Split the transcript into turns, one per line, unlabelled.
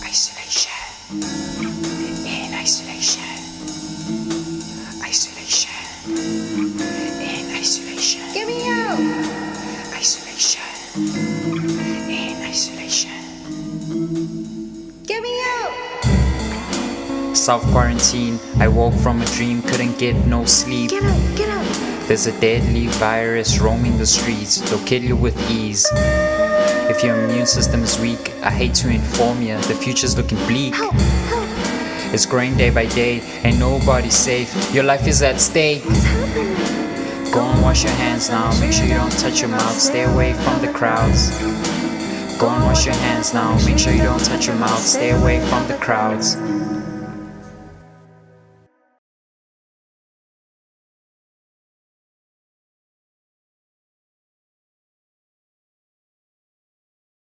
Isolation. In isolation. Isolation. In isolation.
Get me out!
Isolation. In isolation.
Get me out!
Self-quarantine, I woke from a dream, couldn't get no sleep.
Get out! Get out!
There's a deadly virus roaming the streets, they'll kill you with ease. If your immune system is weak, I hate to inform you, the future's looking bleak.
Help! Help!
It's growing day by day, ain't nobody safe, your life is at stake.
What's happening?
Go and wash your hands now, make sure you don't touch your mouth, stay away from the crowds. Go and wash your hands now, make sure you don't touch your mouth, stay away from the crowds.